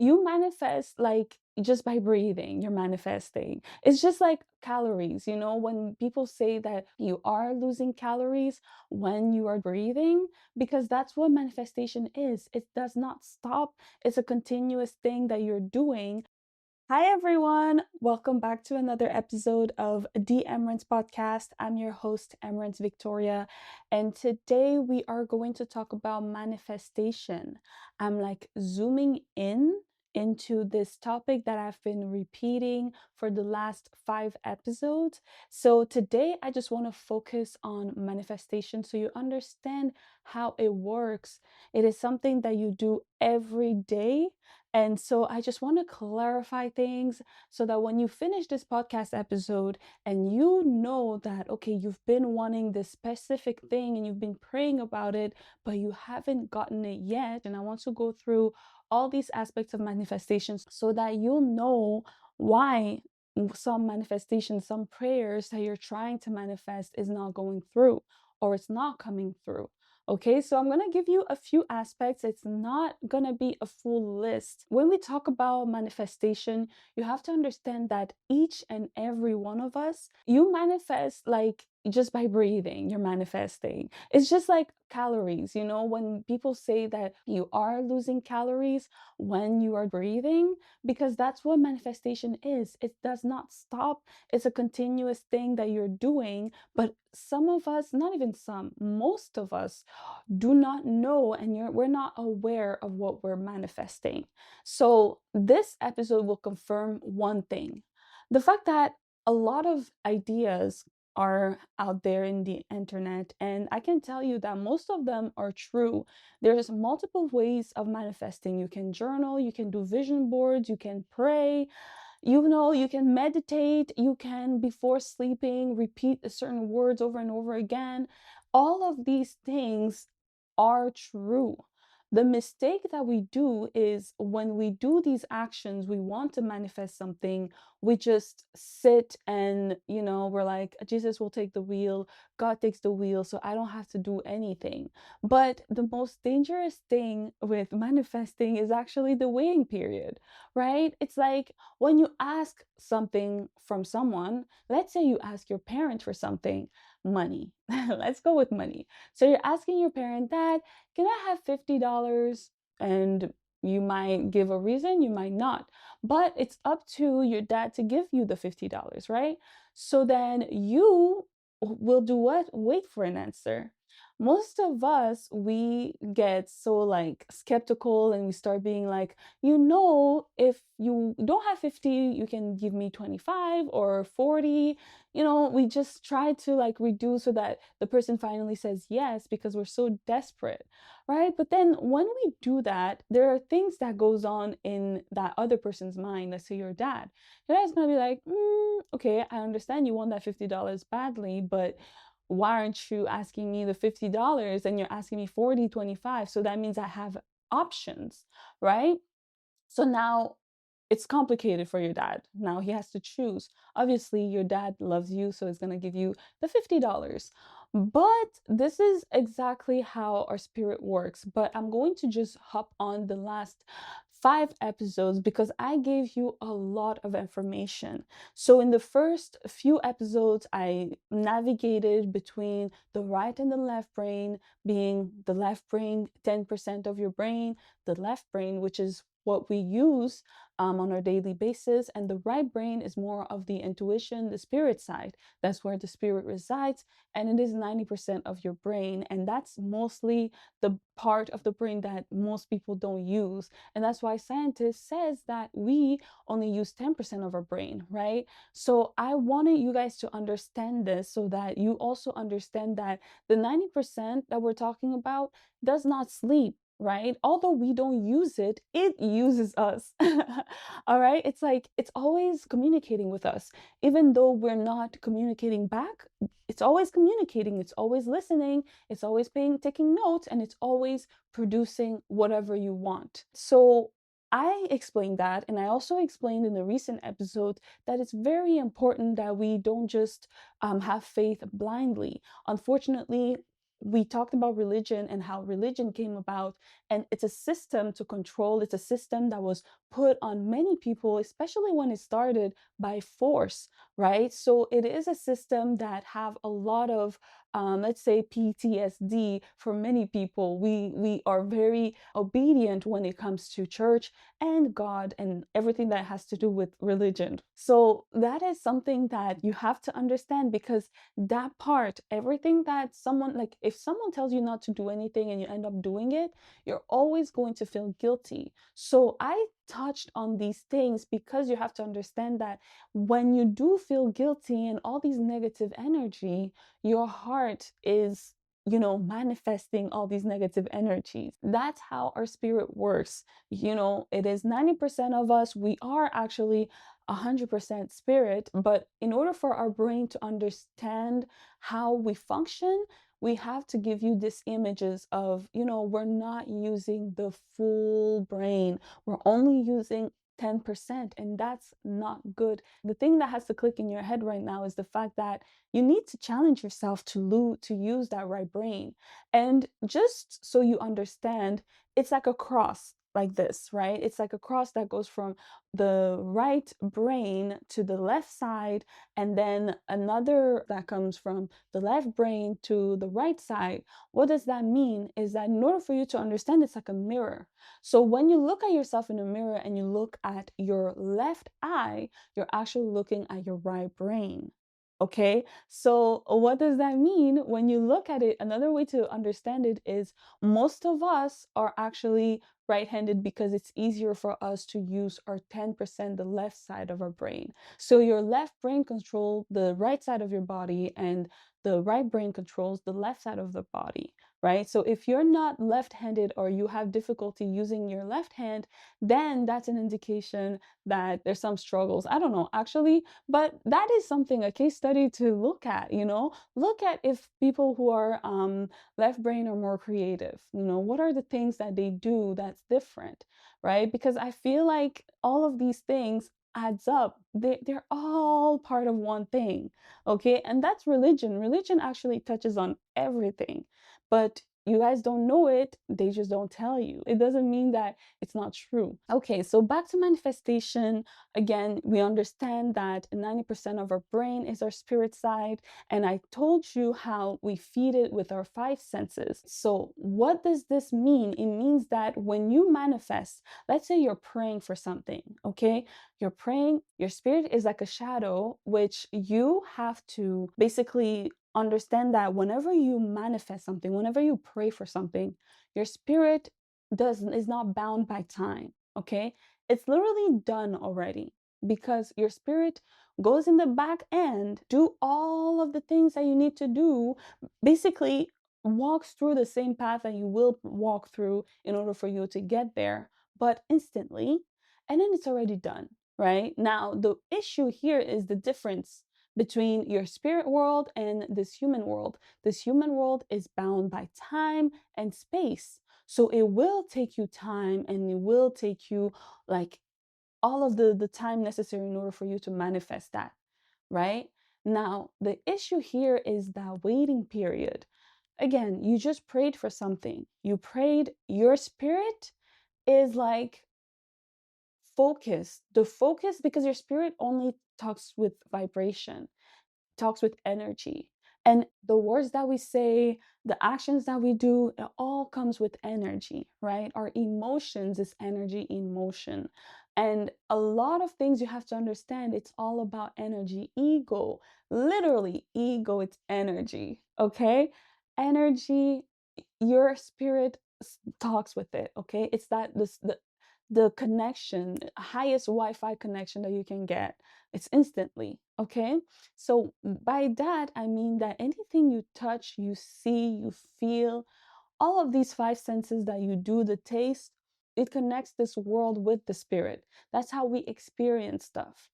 you manifest like just by breathing, you're manifesting. It's just like calories, when people say that you are losing calories when you are breathing, because that's what manifestation is. It does not stop, it's a continuous thing that you're doing. Hi, everyone. Welcome back to another episode of the Emerance Podcast. I'm your host, Emerance Victoria, and today we are going to talk about manifestation. I'm like zooming in into this topic that I've been repeating for the last 5 episodes. So today I just want to focus on manifestation so you understand how it works. It is something that you do every day, and so I just want to clarify things so that when you finish this podcast episode and you know that, okay, you've been wanting this specific thing and you've been praying about it, but you haven't gotten it yet. And I want to go through all these aspects of manifestations so that you'll know why some manifestations, some prayers that you're trying to manifest is not going through or it's not coming through. Okay, so I'm gonna give you a few aspects. It's not gonna be a full list. When we talk about manifestation, you have to understand that each and every one of us, you manifest like just by breathing, you're manifesting. It's just like calories, when people say that you are losing calories when you are breathing, because that's what manifestation is. It does not stop, it's a continuous thing that you're doing. But some of us, not even some, most of us do not know, and we're not aware of what we're manifesting. So this episode will confirm one thing: the fact that a lot of ideas are out there in the internet, and I can tell you that most of them are true. There's multiple ways of manifesting. You can journal, you can do vision boards, you can pray, you can meditate, you can, before sleeping, repeat certain words over and over again. All of these things are true. The mistake that we do is when we do these actions, we want to manifest something, we just sit and, we're like, Jesus will take the wheel, God takes the wheel, so I don't have to do anything. But the most dangerous thing with manifesting is actually the waiting period, right? It's like when you ask something from someone, let's say you ask your parent for something, money. Let's go with money. So you're asking your parent, Dad, can I have $50? And you might give a reason, you might not. But it's up to your dad to give you the $50, right? So then you will do what? Wait for an answer. Most of us, we get so like skeptical and we start being like, if you don't have 50, you can give me 25 or 40. We just try to like reduce so that the person finally says yes because we're so desperate, right? But then when we do that, there are things that goes on in that other person's mind. Let's say your dad. Your dad's gonna be like, okay, I understand you want that $50 badly, but why aren't you asking me the $50 and you're asking me 40, 25? So that means I have options, right? So now it's complicated for your dad. Now he has to choose. Obviously, your dad loves you, so he's going to give you the $50. But this is exactly how our spirit works. But I'm going to just hop on the last 5 episodes because I gave you a lot of information. So in the first few episodes, I navigated between the right and the left brain, being the left brain, 10% of your brain, the left brain, which is what we use on our daily basis, and the right brain is more of the intuition, the spirit side. That's where the spirit resides, and it is 90% of your brain, and that's mostly the part of the brain that most people don't use. And that's why scientists says that we only use 10% of our brain, right? So I wanted you guys to understand this so that you also understand that the 90% that we're talking about does not sleep, right? Although we don't use it, it uses us. All right? It's like it's always communicating with us. Even though we're not communicating back, it's always communicating, it's always listening, it's always taking notes, and it's always producing whatever you want. So I explained that, and I also explained in the recent episode that it's very important that we don't just have faith blindly. Unfortunately, we talked about religion and how religion came about, and it's a system to control. It's a system that was put on many people, especially when it started by force, right? So it is a system that have a lot of let's say PTSD for many people. We are very obedient when it comes to church and God and everything that has to do with religion. So that is something that you have to understand, because that part, everything that someone, like if someone tells you not to do anything and you end up doing it, you're always going to feel guilty. So I touched on these things because you have to understand that when you do feel guilty and all these negative energy, your heart is, manifesting all these negative energies. That's how our spirit works. It is 90% of us, we are actually 100% spirit, but in order for our brain to understand how we function, we have to give you these images of, we're not using the full brain. We're only using 10%, and that's not good. The thing that has to click in your head right now is the fact that you need to challenge yourself to use that right brain. And just so you understand, it's like a cross like this, right? It's like a cross that goes from the right brain to the left side, and then another that comes from the left brain to the right side. What does that mean? Is that in order for you to understand, it's like a mirror. So when you look at yourself in a mirror and you look at your left eye, you're actually looking at your right brain. Okay, so what does that mean? When you look at it, another way to understand it is most of us are actually right-handed because it's easier for us to use our 10%, the left side of our brain. So your left brain controls the right side of your body, and the right brain controls the left side of the body, right? So if you're not left-handed or you have difficulty using your left hand, then that's an indication that there's some struggles. I don't know, actually, but that is something, a case study to look at, look at if people who are left brain are more creative. What are the things that they do that's different, right? Because I feel like all of these things adds up. They're all part of one thing, okay? And that's religion. Religion actually touches on everything, but you guys don't know it, they just don't tell you. It doesn't mean that it's not true. Okay, so back to manifestation. Again, we understand that 90% of our brain is our spirit side, and I told you how we feed it with our five senses. So what does this mean? It means that when you manifest, let's say you're praying for something, okay? You're praying, your spirit is like a shadow, which you have to basically understand that whenever you manifest something, whenever you pray for something, your spirit is not bound by time, okay? It's literally done already, because your spirit goes in the back end, do all of the things that you need to do, basically walks through the same path that you will walk through in order for you to get there, but instantly, and then it's already done, right? Now, the issue here is the difference between your spirit world and this human world. This human world is bound by time and space. So it will take you time, and it will take you like all of the time necessary in order for you to manifest that, right? Now, the issue here is that waiting period. Again, you just prayed for something. You prayed, your spirit is like focused. The focus, because your spirit only talks with vibration, talks with energy. And the words that we say, the actions that we do, it all comes with energy, right? Our emotions is energy in motion. And a lot of things you have to understand, it's all about energy. Ego, literally, ego, it's energy, okay? Energy, your spirit talks with it, okay? It's that the connection, highest Wi-Fi connection that you can get. It's instantly, okay? So by that, I mean that anything you touch, you see, you feel, all of these five senses that you do, the taste, it connects this world with the spirit. That's how we experience stuff.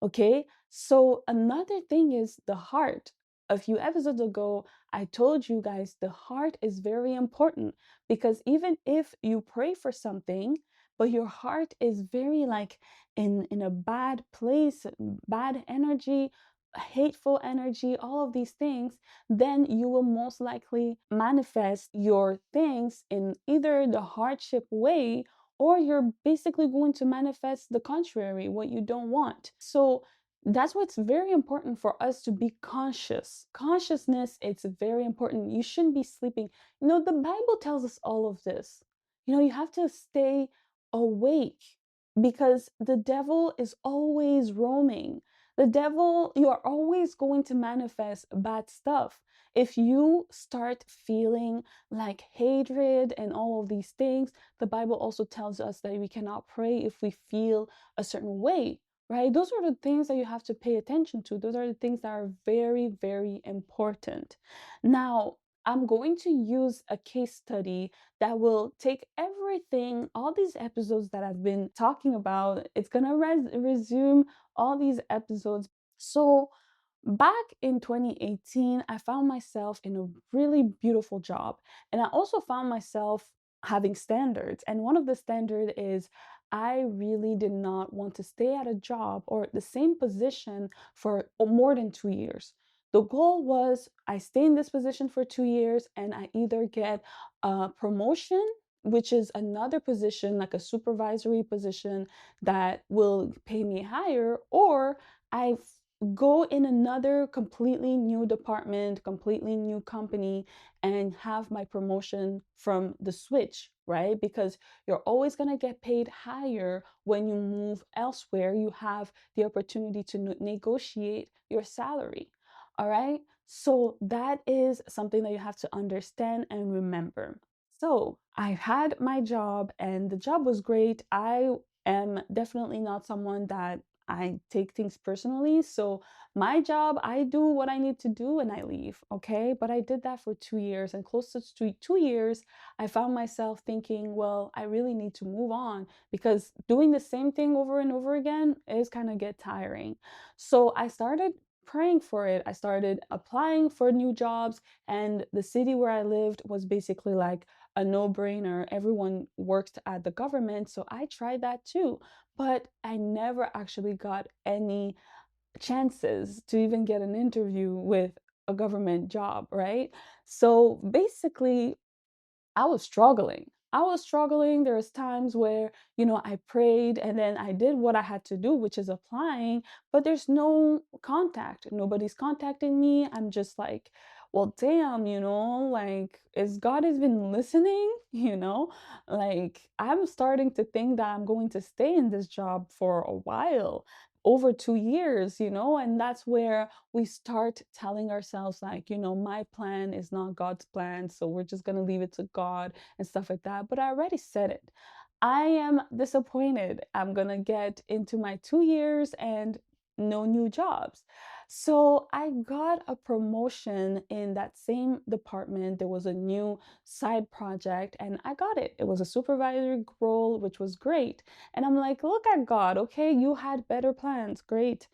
Okay? So another thing is the heart. A few episodes ago, I told you guys the heart is very important, because even if you pray for something, but your heart is very like in a bad place, bad energy, hateful energy, all of these things, then you will most likely manifest your things in either the hardship way, or you're basically going to manifest the contrary, what you don't want. So that's what's very important for us to be conscious. Consciousness, it's very important. You shouldn't be sleeping. The Bible tells us all of this. You have to stay awake because the devil is always roaming. The devil, you are always going to manifest bad stuff. If you start feeling like hatred and all of these things, the Bible also tells us that we cannot pray if we feel a certain way, right? Those are the things that you have to pay attention to. Those are the things that are very, very important. Now, I'm going to use a case study that will take everything, all these episodes that I've been talking about, it's going to resume all these episodes. So, back in 2018, I found myself in a really beautiful job. And I also found myself having standards. And one of the standard is I really did not want to stay at a job or the same position for more than 2 years. The goal was I stay in this position for 2 years and I either get a promotion, which is another position like a supervisory position that will pay me higher, or I go in another completely new department, completely new company, and have my promotion from the switch, right? Because you're always going to get paid higher when you move elsewhere. You have the opportunity to negotiate your salary. All right. So that is something that you have to understand and remember. So I had my job and the job was great. I am definitely not someone that I take things personally. So my job, I do what I need to do and I leave. Okay. But I did that for 2 years, and close to 2 years, I found myself thinking, well, I really need to move on because doing the same thing over and over again is kind of get tiring. So I started praying for it. I started applying for new jobs, and the city where I lived was basically like a no-brainer. Everyone worked at the government, so I tried that too. But I never actually got any chances to even get an interview with a government job, right? So basically, I was struggling. I was struggling. There was times where, I prayed and then I did what I had to do, which is applying, but there's no contact. Nobody's contacting me. I'm just like, well, damn, like, is God even listening? Like, I'm starting to think that I'm going to stay in this job for a while, over 2 years, and that's where we start telling ourselves, like, my plan is not God's plan, so we're just going to leave it to God and stuff like that. But I already said it. I am disappointed. I'm going to get into my 2 years and no new jobs. So I got a promotion in that same department. There was a new side project and I got it. It was a supervisory role, which was great. And I'm like, look at God, okay, you had better plans, great.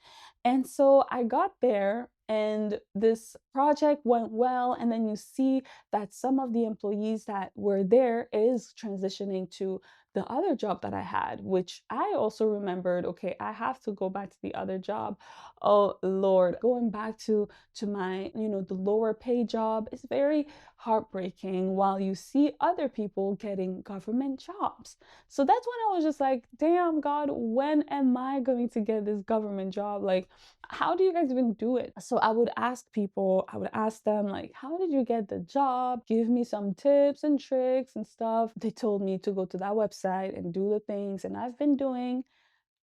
And so I got there and this project went well. And then you see that some of the employees that were there is transitioning to the other job that I had, which I also remembered, okay, I have to go back to the other job. Oh Lord, going back to my, the lower pay job is very heartbreaking while you see other people getting government jobs. So that's when I was just like, damn God, when am I going to get this government job? Like, how do you guys even do it? So I would ask people, I would ask them, like, how did you get the job? Give me some tips and tricks and stuff. They told me to go to that website and do the things, and I've been doing,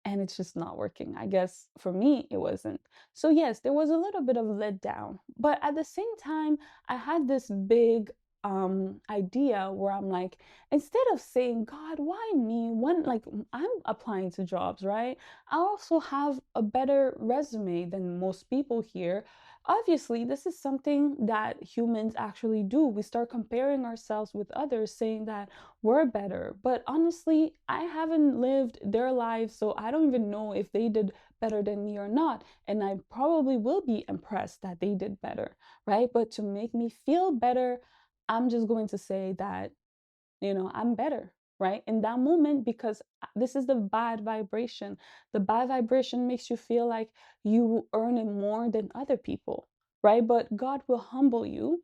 and it's just not working. I guess for me, it wasn't. So, yes, there was a little bit of letdown. But at the same time, I had this big idea where I'm like, instead of saying, God, why me? When, like, I'm applying to jobs, right? I also have a better resume than most people here. Obviously, this is something that humans actually do. We start comparing ourselves with others, saying that we're better. But honestly, I haven't lived their lives, so I don't even know if they did better than me or not. And I probably will be impressed that they did better, right? But to make me feel better, I'm just going to say that, I'm better, right? In that moment, because this is the bad vibration. The bad vibration makes you feel like you earn it more than other people, right? But God will humble you.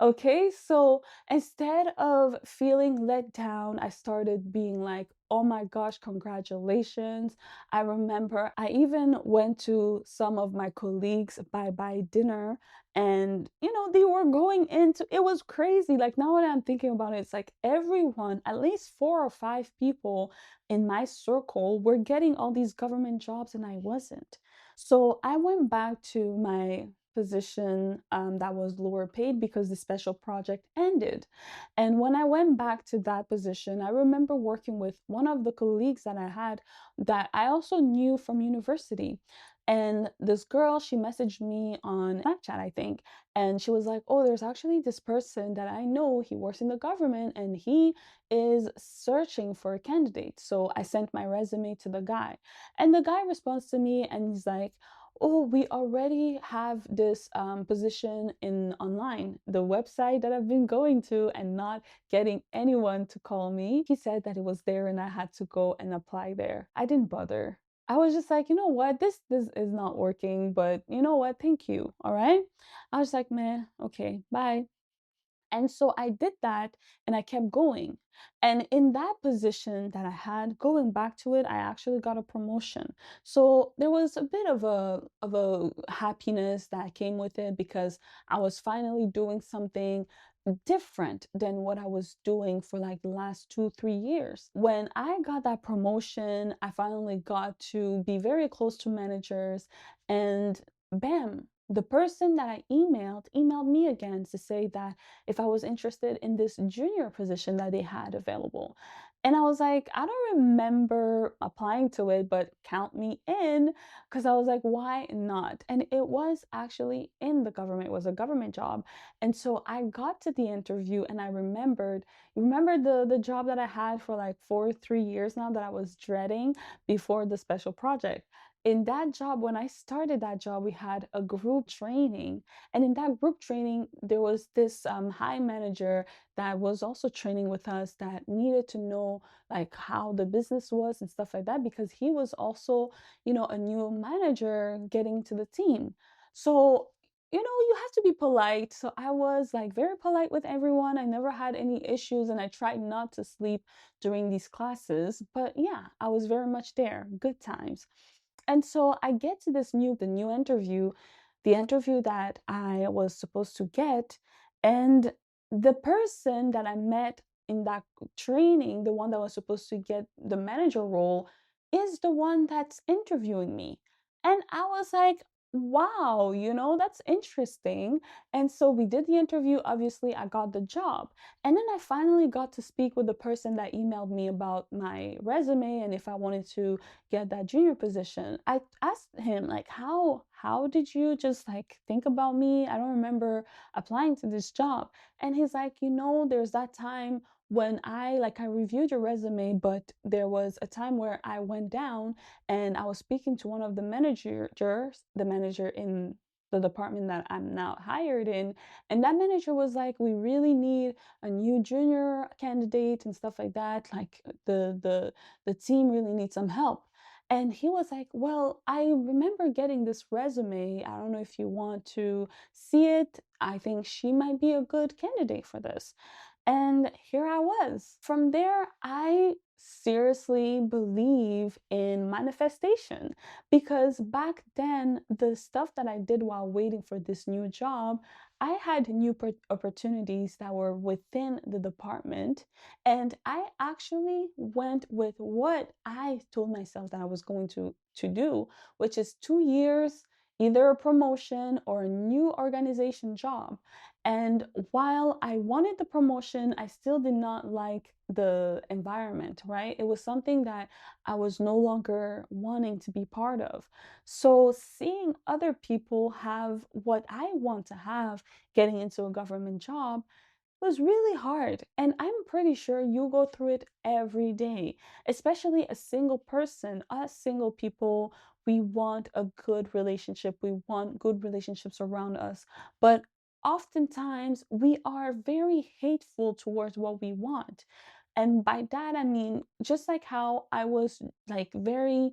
Okay, so instead of feeling let down, I started being like, oh my gosh, congratulations. I remember I even went to some of my colleagues' bye bye dinner, and they were going into it. Was crazy. Like, now that I'm thinking about it, it's like everyone, at least 4 or 5 people in my circle, were getting all these government jobs and I wasn't. So I went back to my position that was lower paid because the special project ended. And when I went back to that position, I remember working with one of the colleagues that I had that I also knew from university. And this girl, she messaged me on Snapchat, I think, and she was like, oh, there's actually this person that I know. He works in the government and he is searching for a candidate. So I sent my resume to the guy, and the guy responds to me and he's like, oh, we already have this position in online, the website that I've been going to and not getting anyone to call me. He said that it was there and I had to go and apply there. I didn't bother. I was just like, you know what, this is not working, but you know what, thank you. All right. I was like, man, okay, bye. And so I did that and I kept going. And in that position that I had, going back to it, I actually got a promotion. So there was a bit of a happiness that came with it because I was finally doing something different than what I was doing for like the last 2, 3 years. When I got that promotion, I finally got to be very close to managers, and bam, the person that I emailed me again to say that if I was interested in this junior position that they had available. And I was like, I don't remember applying to it, but count me in, because I was like, why not? And it was actually in the government, it was a government job. And so I got to the interview and I remembered, you remember the job that I had for like 4 3 years now that I was dreading before the special project. In that job, when I started that job, we had a group training. And in that group training, there was this high manager that was also training with us that needed to know like how the business was and stuff like that, because he was also, a new manager getting to the team. So, you have to be polite. So I was like very polite with everyone. I never had any issues and I tried not to sleep during these classes. But yeah, I was very much there. Good times. And so I get to the new interview, the interview that I was supposed to get, and the person that I met in that training, the one that was supposed to get the manager role, is the one that's interviewing me. And I was like, wow, that's interesting. And so we did the interview. Obviously, I got the job. And then I finally got to speak with the person that emailed me about my resume and if I wanted to get that junior position. I asked him like, how did you just like think about me? I don't remember applying to this job. And he's like, there's that time when I reviewed your resume, but there was a time where I went down and I was speaking to one of the managers, the manager in the department that I'm now hired in, and that manager was like, we really need a new junior candidate and stuff like that. Like the team really needs some help. And he was like, well, I remember getting this resume. I don't know if you want to see it. I think she might be a good candidate for this. And here I was. From there, I seriously believe in manifestation, because back then, the stuff that I did while waiting for this new job, I had new opportunities that were within the department. And I actually went with what I told myself that I was going to do, which is 2 years, either a promotion or a new organization job. And while I wanted the promotion, I still did not like the environment, right? It was something that I was no longer wanting to be part of. So seeing other people have what I want to have, getting into a government job, was really hard. And I'm pretty sure you go through it every day, especially a single person. Us single people, we want a good relationship. We want good relationships around us. But oftentimes we are very hateful towards what we want. And by that, I mean, just like how I was like very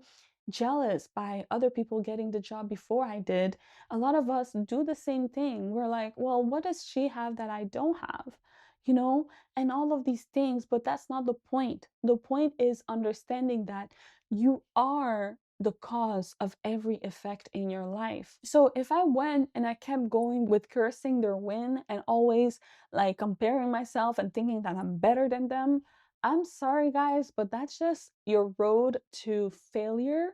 jealous by other people getting the job before I did, a lot of us do the same thing. We're like, well, what does she have that I don't have? You know, and all of these things, but that's not the point. The point is understanding that you are the cause of every effect in your life. So if I went and I kept going with cursing their win and always like comparing myself and thinking that I'm better than them, I'm sorry, guys, but that's just your road to failure,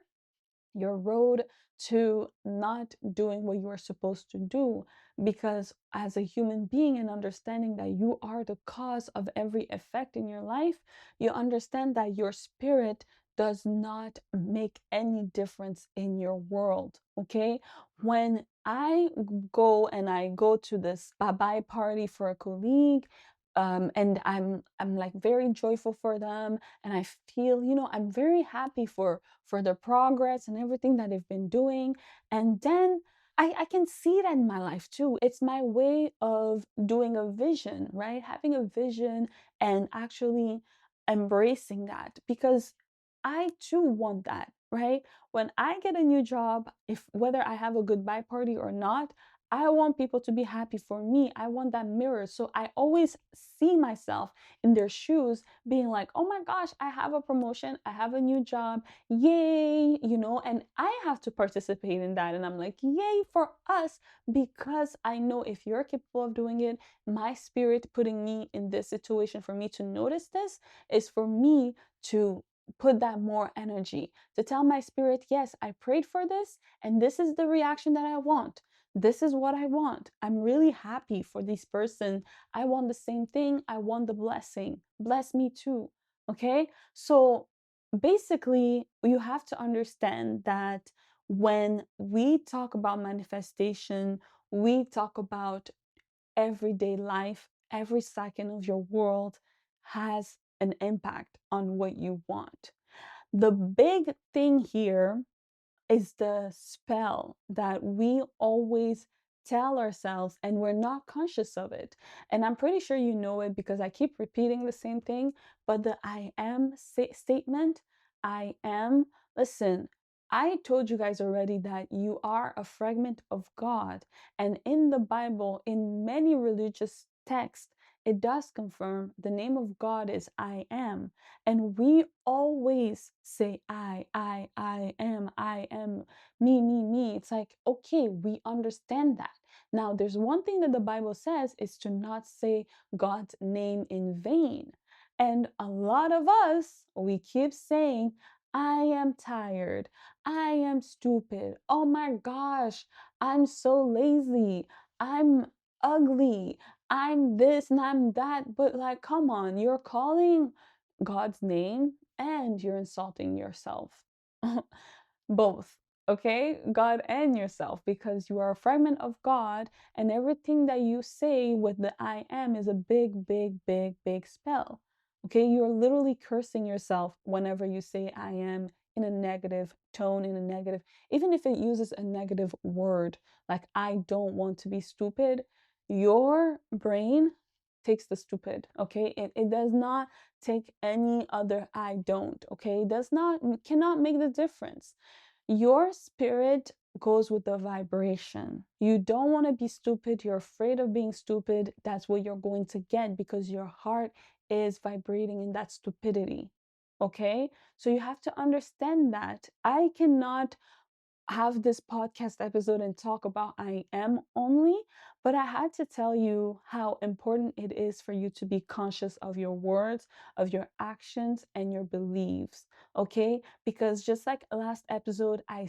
your road to not doing what you are supposed to do. Because as a human being and understanding that you are the cause of every effect in your life, you understand that your spirit does not make any difference in your world. Okay, when I go and I go to this bye-bye party for a colleague, and I'm like very joyful for them, and I feel, you know, I'm very happy for their progress and everything that they've been doing. And then I can see that in my life too. It's my way of doing a vision, right? Having a vision and actually embracing that, because I too want that, right? When I get a new job, if whether I have a goodbye party or not, I want people to be happy for me. I want that mirror. So I always see myself in their shoes being like, oh my gosh, I have a promotion, I have a new job, yay, you know, and I have to participate in that. And I'm like, yay for us, because I know if you're capable of doing it, my spirit putting me in this situation for me to notice this is for me to put that more energy, to tell my spirit, yes, I prayed for this, and this is the reaction that I want. This is what I want. I'm really happy for this person. I want the same thing. I want the blessing. Bless me too. Okay? So basically, you have to understand that when we talk about manifestation, we talk about everyday life, every second of your world has an impact on what you want. The big thing here is the spell that we always tell ourselves and we're not conscious of it. And I'm pretty sure you know it because I keep repeating the same thing, but the I am statement, I am, listen, I told you guys already that you are a fragment of God. And in the Bible, in many religious texts, it does confirm the name of God is I am. And we always say, I am, me. It's like, okay, we understand that. Now, there's one thing that the Bible says is to not say God's name in vain. And a lot of us, we keep saying, I am tired. I am stupid. Oh my gosh, I'm so lazy. I'm ugly. I'm this and I'm that. But like, come on, you're calling God's name and you're insulting yourself. Both, okay? God and yourself, because you are a fragment of God, and everything that you say with the I am is a big spell. Okay? You're literally cursing yourself whenever you say I am in a negative tone, in a negative, even if it uses a negative word, like I don't want to be stupid, your brain takes the stupid, okay? It does not take any other I don't, okay? It does not, cannot make the difference. Your spirit goes with the vibration. You don't want to be stupid. You're afraid of being stupid. That's what you're going to get because your heart is vibrating in that stupidity. Okay? So you have to understand that. I cannot have this podcast episode and talk about I am only, but I had to tell you how important it is for you to be conscious of your words, of your actions, and your beliefs. Okay? Because just like last episode, I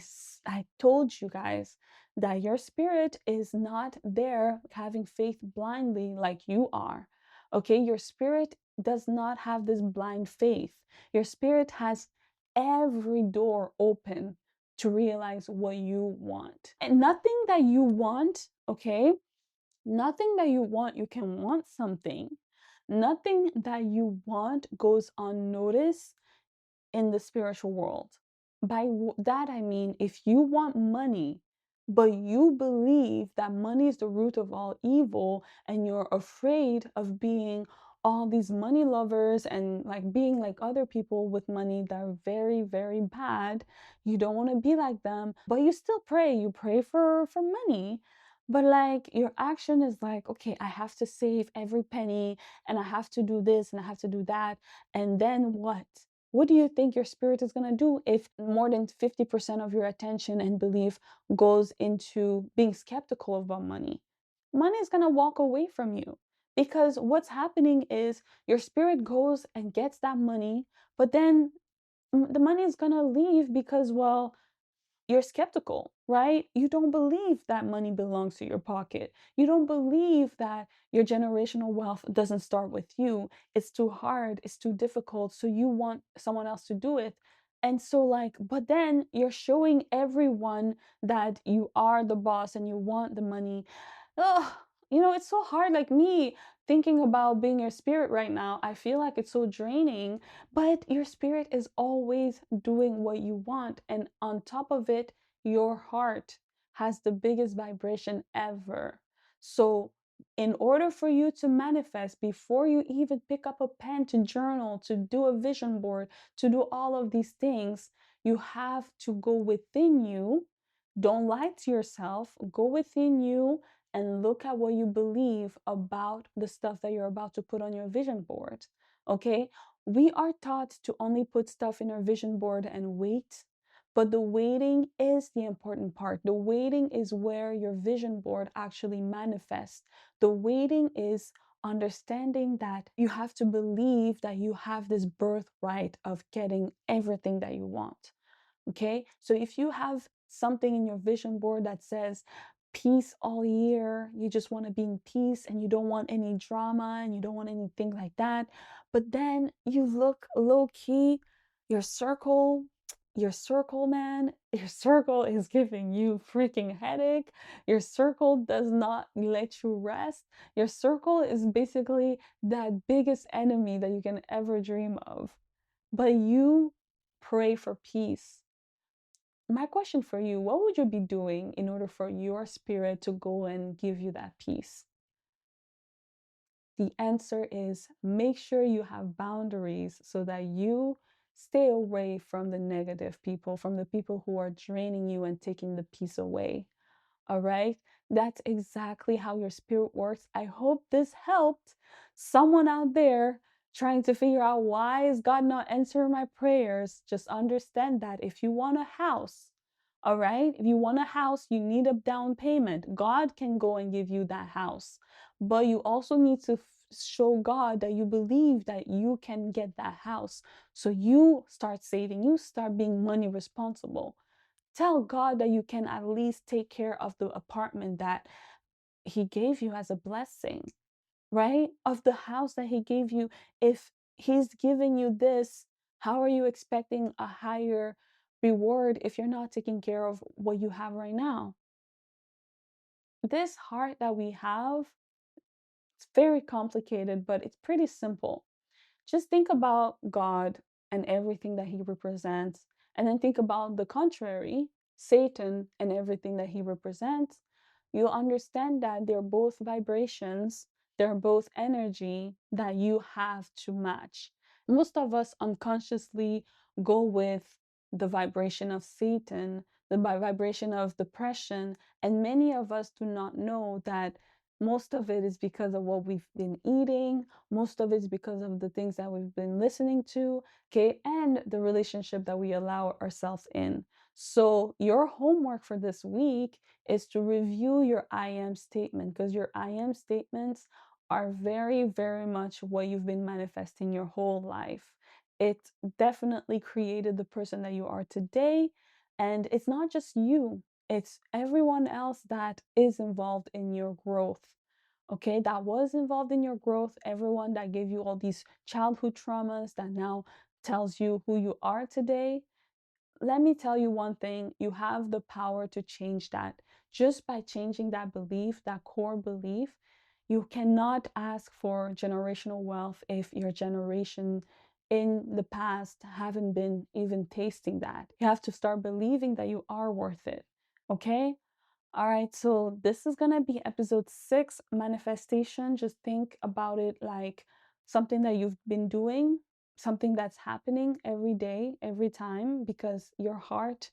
told you guys that your spirit is not there having faith blindly like you are. Okay? Your spirit does not have this blind faith. Your spirit has every door open to realize what you want. And nothing that you want, okay? Nothing that you want, you can want something. Nothing that you want goes unnoticed in the spiritual world. By that, I mean, if you want money, but you believe that money is the root of all evil and you're afraid of being all these money lovers and like being like other people with money that are very, very bad. You don't want to be like them, but you still pray. You pray for money. But like your action is like, okay, I have to save every penny and I have to do this and I have to do that. And then what? What do you think your spirit is going to do if more than 50% of your attention and belief goes into being skeptical about money? Money is going to walk away from you because what's happening is your spirit goes and gets that money, but then the money is going to leave because, well, you're skeptical, right? You don't believe that money belongs to your pocket. You don't believe that your generational wealth doesn't start with you. It's too hard, it's too difficult. So you want someone else to do it. And so, like, but then you're showing everyone that you are the boss and you want the money. Ugh, it's so hard. Like me thinking about being your spirit right now, I feel like it's so draining, but your spirit is always doing what you want. And on top of it, your heart has the biggest vibration ever. So, in order for you to manifest, before you even pick up a pen to journal, to do a vision board, to do all of these things, you have to go within you. Don't lie to yourself. Go within you and look at what you believe about the stuff that you're about to put on your vision board. Okay? We are taught to only put stuff in our vision board and wait, but the waiting is the important part. The waiting is where your vision board actually manifests. The waiting is understanding that you have to believe that you have this birthright of getting everything that you want. Okay, so if you have something in your vision board that says peace all year, you just want to be in peace and you don't want any drama and you don't want anything like that, but then you look low key, your circle, man, your circle is giving you freaking headache. Your circle does not let you rest. Your circle is basically that biggest enemy that you can ever dream of. But you pray for peace. My question for you, what would you be doing in order for your spirit to go and give you that peace? The answer is make sure you have boundaries so that you stay away from the negative people, from the people who are draining you and taking the peace away. All right? That's exactly how your spirit works. I hope this helped someone out there trying to figure out why is God not answering my prayers. Just understand that if you want a house, all right? If you want a house, you need a down payment. God can go and give you that house. But you also need to show God that you believe that you can get that house. So you start saving, you start being money responsible. Tell God that you can at least take care of the apartment that He gave you as a blessing, right? Of the house that He gave you. If He's giving you this, how are you expecting a higher reward if you're not taking care of what you have right now? This heart that we have, it's very complicated, but it's pretty simple. Just think about God and everything that He represents, and then think about the contrary, Satan and everything that he represents. You'll understand that they're both vibrations, they're both energy that you have to match. Most of us unconsciously go with the vibration of Satan, the vibration of depression, and many of us do not know that most of it is because of what we've been eating, most of it's because of the things that we've been listening to, okay, and the relationship that we allow ourselves in. So, your homework for this week is to review your I am statement because your I am statements are very, very much what you've been manifesting your whole life. It definitely created the person that you are today. And it's not just you, it's everyone else that is involved in your growth. Okay, that was involved in your growth, everyone that gave you all these childhood traumas that now tells you who you are today. Let me tell you one thing, you have the power to change that. Just by changing that belief, that core belief, you cannot ask for generational wealth if your generation in the past haven't been even tasting that. You have to start believing that you are worth it. Okay? All right, so this is gonna be episode 6, manifestation. Just think about it like something that you've been doing, something that's happening every day, every time, because your heart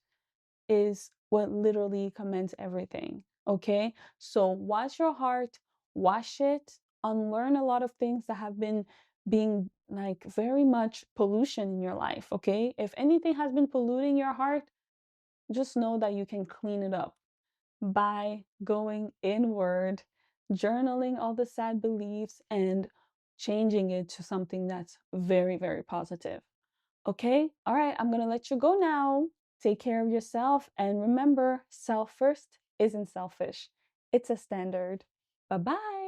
is what literally commands everything. Okay? So watch your heart, wash it, unlearn a lot of things that have been being like very much pollution in your life. Okay? If anything has been polluting your heart, just know that you can clean it up by going inward, journaling all the sad beliefs, and changing it to something that's very, very positive. Okay? All right, I'm gonna let you go now. Take care of yourself. And remember, self first isn't selfish, it's a standard. Bye bye.